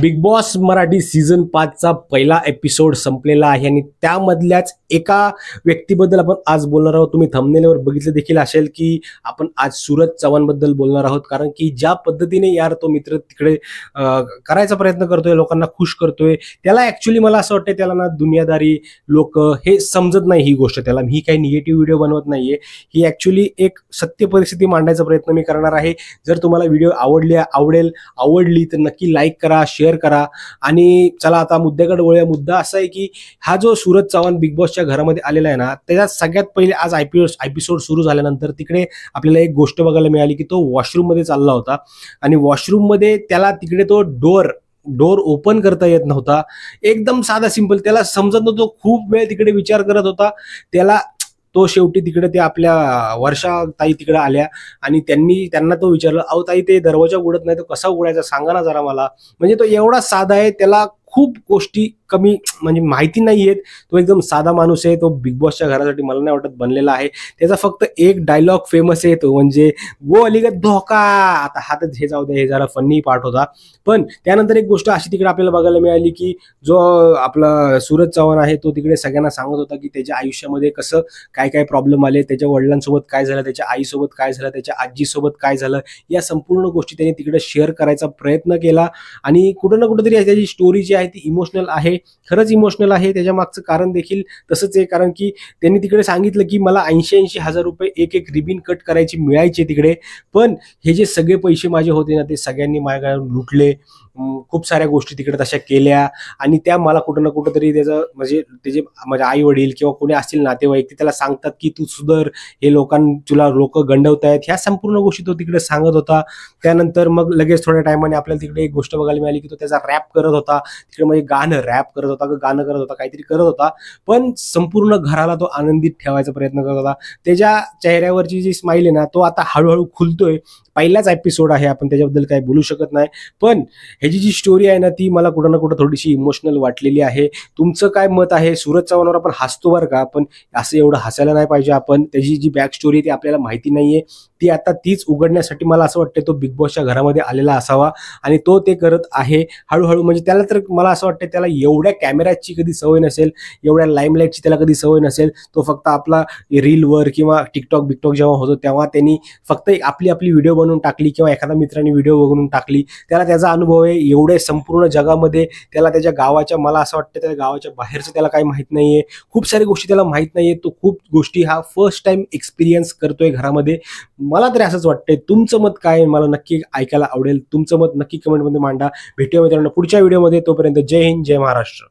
Big boss Marathi season 5 चा पहिला episode संपलेला आहे आणि त्यामधल्याच एका व्यक्तीबद्दल आपण आज बोलणार आहोत। तुम्ही थंबनेलवर बघितलं देखील असेल की आपण आज सूरज चव्हाण बद्दल बोलणार आहोत, कारण की ज्या पद्धतीने यार तो मित्र तिकडे करायचा प्रयत्न करतोय, लोकांना खुश करतोय, त्याला ऍक्च्युअली मला असं वाटतं त्याला ना दुनियादारी लोक हे समजत नाही ही गोष्ट। त्याला मी काही निगेटिव्ह व्हिडिओ बनवत नाहीये, ही ऍक्च्युअली एक सत्य परिस्थिती मांडायचा प्रयत्न मी करणार आहे। जर तुम्हाला व्हिडिओ आवडली तर नक्की लाईक करा, शेअर करा। आणि चला आता मुद्द्याकडे वळूया। मुद्दा असा आहे की हा जो सूरज चव्हाण बिग बॉसच्या घरामध्ये आलेला आहे ना, त्याच्यात सगळ्यात पहिले आज एपिसोड सुरू झाल्यानंतर तिकडे आपल्याला एक गोष्ट बघायला मिळाली की तो वॉशरूम मध्ये चालला होता आणि वॉशरूम मध्ये त्याला तिकडे तो डोर ओपन करता येत नव्हता। एकदम साधा सिंपल, त्याला समजत नव्हतं। खूप वेळ तिकडे विचार करत होता त्याला। तो शेवटी तिकडे ते आपल्या वर्षा ताई तिकडे आल्या आणि त्यांना तो विचारलं, अहो ताई ते दरवाजा उघडत नाही, तो कसा उघडायचा सांगा ना जरा मला। म्हणजे तो एवढा साधा आहे, त्याला खूप गोष्टी कमी म्हणजे माहिती नाहीयेत। तो एकदम साधा माणूस आहे। तो बिग बॉसच्या घरासाठी मला नाही वाटत बनलेला आहे। त्याचा फक्त एक डायलॉग फेमस आहे, तो म्हणजे गो अलीगत धोका। आता हातच हे जाऊ दे, हे जरा फनी पार्ट होता। पण त्यानंतर एक गोष्ट अशी तिकडे आपल्याला बघायला मिळाली की जो आपला सूरज चव्हाण आहे तो तिकडे सगळ्यांना सांगत होता की त्याच्या आयुष्यामध्ये कसं काय काय प्रॉब्लेम आले, त्याच्या वडिलांसोबत काय झालं, त्याच्या आईसोबत काय झालं, त्याच्या आजीसोबत काय झालं, या संपूर्ण गोष्टी त्याने तिकडे शेअर करायचा प्रयत्न केला। आणि कुठं ना कुठेतरी त्याची स्टोरी जी आहे ती इमोशनल आहे, खरंच इमोशनल आहे। त्याच्या मागचं कारण देखील तसंच आहे, कारण की त्यांनी तिकडे सांगितलं की मला 80-80 हजार रुपये एक रिबिन कट करायची मिळायचे तिकडे, पण हे जे सगळे पैसे माझे होते ना ते सगळ्यांनी माझ्याकडून लुटले। खूप साऱ्या गोष्टी तिकडे तशा केल्या आणि त्या मला कुठं ना कुठं तरी त्याचं म्हणजे त्याचे माझे आई वडील किंवा कोणी असतील नातेवाईक ते त्याला सांगतात की तू सुधर, हे तुला लोक गंडवतायत, ह्या संपूर्ण गोष्टी तो तिकडे सांगत होता। त्यानंतर मग लगेच थोड्या टायमाने आपल्याला तिकडे एक गोष्ट बघायला मिळाली की तो त्याचा रॅप करत होता तिकडे, म्हणजे रॅप करत होता, काहीतरी करत होता, पण संपूर्ण घराला तो आनंदित ठेवायचा प्रयत्न करत होता। त्याच्या चेहऱ्यावरची जी स्माईल आहे ना, तो आता हळूहळू खुलतोय। पहिलाच एपिसोड आहे, आपण त्याच्याबद्दल काही बोलू शकत नाही, पण ह्याची जी स्टोरी आहे ना ती मला कुठं ना कुठं थोडीशी इमोशनल वाटलेली आहे। तुमचं काय मत आहे? सूरज चव्हाणवर आपण हसतो बरं का, पण असं एवढं हसायला नाही पाहिजे आपण। त्याची जी बॅक स्टोरी ती आपल्याला माहिती नाहीये, ती आता तीच उघडण्यासाठी मला असं वाटतं तो बिग बॉसच्या घरामध्ये आलेला असावा आणि तो ते करत आहे हळूहळू। म्हणजे त्याला तर मला असं वाटतं त्याला एवढ्या कॅमेऱ्याची कधी सवय नसेल, एवढ्या लाईमलाईटची त्याला कधी सवय नसेल। तो फक्त आपला रीलवर किंवा टिकटॉक जेव्हा होतो तेव्हा त्यांनी फक्त आपली व्हिडिओ बनवून टाकली किंवा एखाद्या मित्राने व्हिडिओ बनवून टाकली, त्याला त्याचा अनुभव आहे। एवढे संपूर्ण जगामध्ये त्याला त्याच्या गावाच्या, मला असं वाटतं त्या गावाच्या बाहेरचं त्याला काही माहित नाहीये, खूप सारी गोष्टी त्याला माहित नाहीये। तो खूप गोष्टी हा फर्स्ट टाइम एक्सपिरियन्स करतोय घरामध्ये, मला तरी असंच वाटतंय। तुमचं मत काय मला नक्की ऐकायला आवडेल, तुमचं मत नक्की कमेंटमध्ये मांडा। भेटूया मित्रांनो पुढच्या व्हिडिओमध्ये, तोपर्यंत जय हिंद, जय महाराष्ट्र।